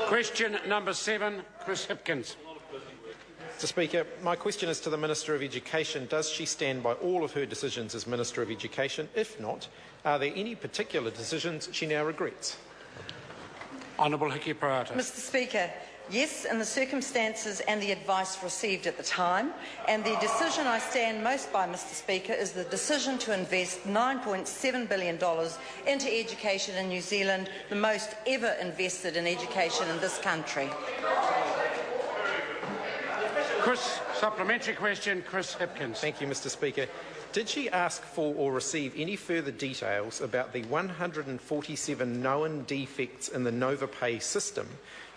Question number 7, Chris Hipkins. Mr Speaker, my question is to the Minister of Education. Does she stand by all of her decisions as Minister of Education? If not, are there any particular decisions she now regrets? Honourable Hekia Parata. Mr Speaker, yes, in the circumstances and the advice received at the time, and the decision I stand most by, Mr Speaker, is the decision to invest $9.7 billion into education in New Zealand, the most ever invested in education in this country. Supplementary question, Chris Hipkins. Thank you, Mr Speaker. Did she ask for or receive any further details about the 147 known defects in the Nova Pay system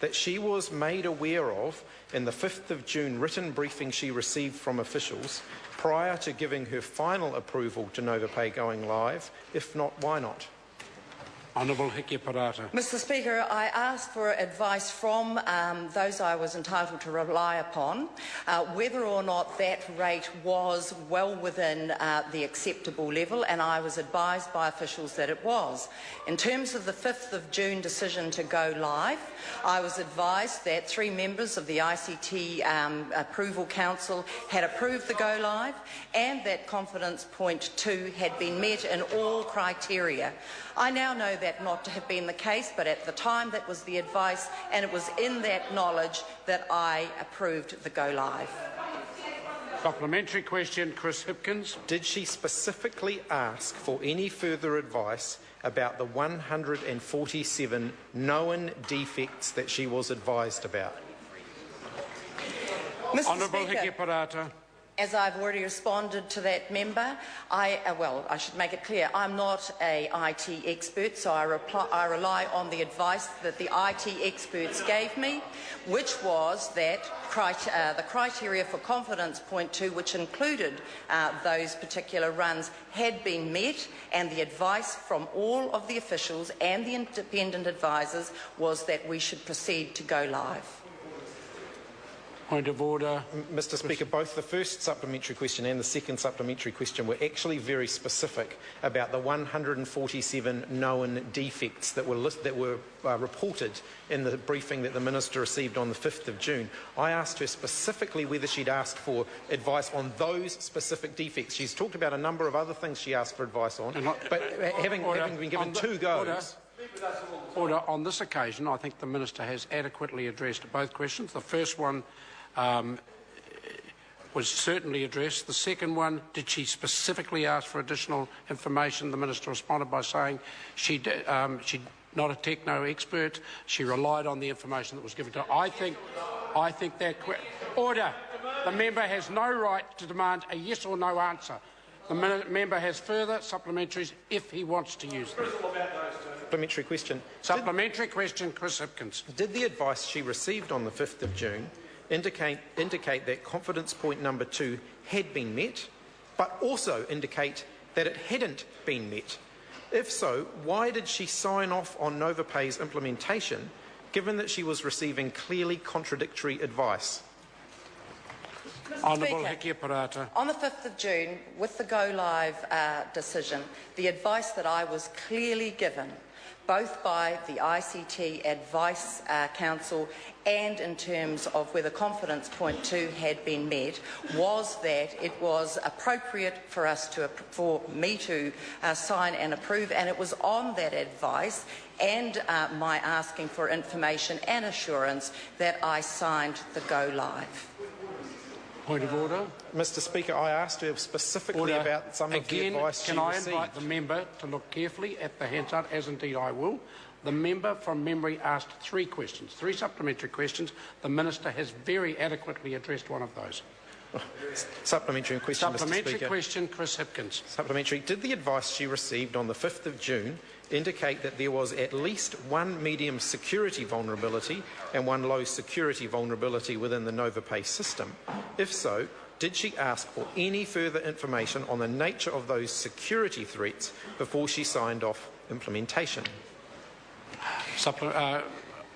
that she was made aware of in the 5th of June written briefing she received from officials prior to giving her final approval to Nova Pay going live? If not, why not? Honourable Hekia Parata. Mr Speaker, I asked for advice from those I was entitled to rely upon, whether or not that rate was well within the acceptable level, and I was advised by officials that it was. In terms of the 5th of June decision to go live, I was advised that 3 members of the ICT Approval Council had approved the go live and that confidence point 2 had been met in all criteria. I now know that not to have been the case, but at the time that was the advice, and it was in that knowledge that I approved the go live. Supplementary question, Chris Hipkins. Did she specifically ask for any further advice about the 147 known defects that she was advised about? Honourable Hekia Parata. As I've already responded to that member, I should make it clear, I'm not an IT expert, so I rely on the advice that the IT experts gave me, which was that the criteria for confidence point 2, which included those particular runs, had been met, and the advice from all of the officials and the independent advisors was that we should proceed to go live. Point of order. Mr Speaker, both the first supplementary question and the second supplementary question were actually very specific about the 147 known defects that were reported in the briefing that the Minister received on the 5th of June. I asked her specifically whether she'd asked for advice on those specific defects. She's talked about a number of other things she asked for advice on, but having been given 2 goes... Order. On this occasion, I think the Minister has adequately addressed both questions. The first one was certainly addressed. The second one, did she specifically ask for additional information? The Minister responded by saying she's not a techno expert. She relied on the information that was given to her. I think that... Order. The member has no right to demand a yes or no answer. The member has further supplementaries if he wants to use them. Supplementary question. Supplementary question, Chris Hipkins. Did the advice she received on the 5th of June indicate that confidence point number 2 had been met, but also indicate that it hadn't been met? If so, why did she sign off on Nova Pay's implementation, given that she was receiving clearly contradictory advice? Honourable Hekia Parata. On the 5th of June, with the go live decision, the advice that I was clearly given, both by the ICT Advice Council and in terms of whether confidence point 2 had been met, was that it was appropriate for me to sign and approve, and it was on that advice and my asking for information and assurance that I signed the go live. Point of order. Mr Speaker, I asked her specifically about some of the advice she received. Can I invite the member to look carefully at the handout, as indeed I will. The member from memory asked 3 questions, 3 supplementary questions. The Minister has very adequately addressed one of those. Supplementary question, Supplementary Mr Speaker. Question, Chris Hipkins. Supplementary. Did the advice she received on the 5th of June indicate that there was at least 1 medium security vulnerability and 1 low security vulnerability within the Nova Pay system? If so, did she ask for any further information on the nature of those security threats before she signed off implementation?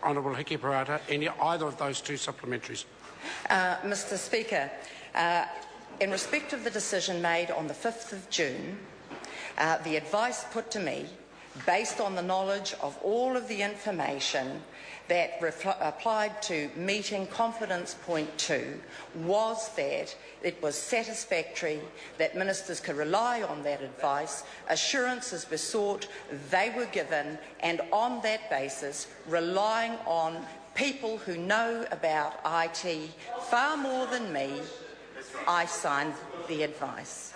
Honourable Hekia Parata, either of those 2 supplementaries? Mr Speaker, in respect of the decision made on the 5th of June, the advice put to me based on the knowledge of all of the information that applied to meeting confidence point 2, was that it was satisfactory, that ministers could rely on that advice, assurances were sought, they were given, and on that basis, relying on people who know about IT far more than me, I signed the advice.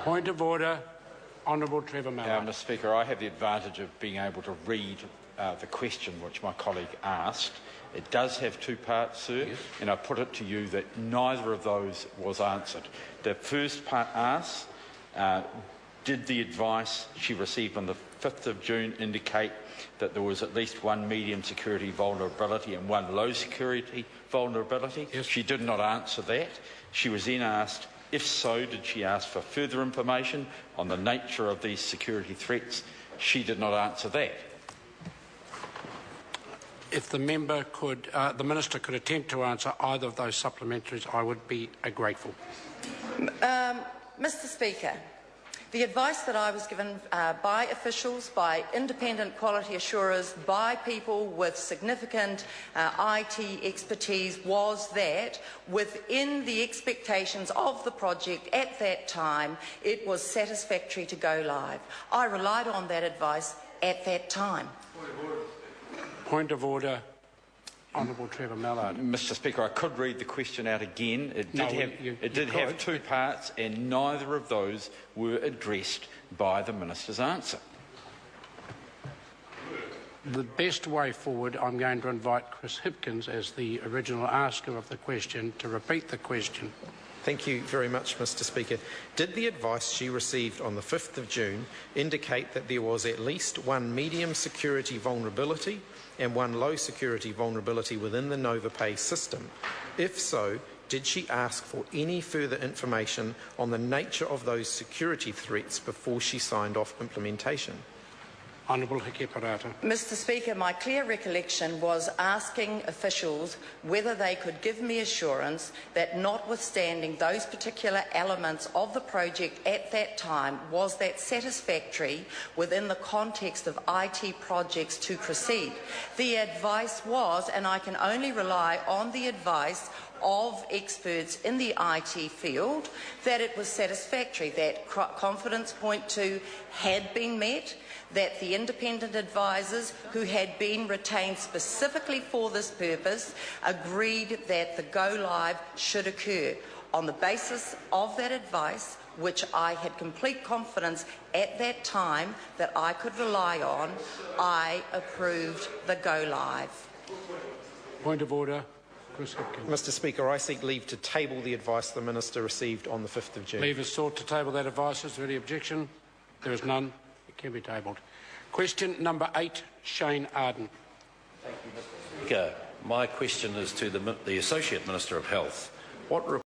Point of order. Honourable Trevor Mallard. Mr Speaker, I have the advantage of being able to read the question which my colleague asked. It does have two parts, sir, yes. And I put it to you that neither of those was answered. The first part asks, did the advice she received on the 5th of June indicate that there was at least one medium security vulnerability and one low security vulnerability? Yes. She did not answer that. She was then asked, if so, did she ask for further information on the nature of these security threats? She did not answer that. If the member could, the minister could attempt to answer either of those supplementaries, I would be grateful. Mr. Speaker, the advice that I was given by officials, by independent quality assurers, by people with significant IT expertise was that within the expectations of the project at that time, it was satisfactory to go live. I relied on that advice at that time. Point of order. Honourable Trevor Mallard. Mr Speaker, I could read the question out again. It did have two parts, and neither of those were addressed by the minister's answer. The best way forward, I'm going to invite Chris Hipkins, as the original asker of the question, to repeat the question. Thank you very much, Mr Speaker. Did the advice she received on the 5th of June indicate that there was at least one medium security vulnerability and one low security vulnerability within the NovaPay system? If so, did she ask for any further information on the nature of those security threats before she signed off implementation? Honourable Hekia Parata. Mr Speaker, my clear recollection was asking officials whether they could give me assurance that notwithstanding those particular elements of the project at that time, was that satisfactory within the context of IT projects to proceed. The advice was, and I can only rely on the advice of experts in the IT field, that it was satisfactory, that confidence point 2 had been met, that the independent advisors who had been retained specifically for this purpose agreed that the go-live should occur. On the basis of that advice, which I had complete confidence at that time that I could rely on, I approved the go-live. Point of order. Chris Hipkins. Mr Speaker, I seek leave to table the advice the Minister received on the 5th of June. Leave is sought to table that advice. Is there any objection? There is none. It can be tabled. Question number 8, Shane Arden. Thank you, Mr Speaker. My question is to the Associate Minister of Health. What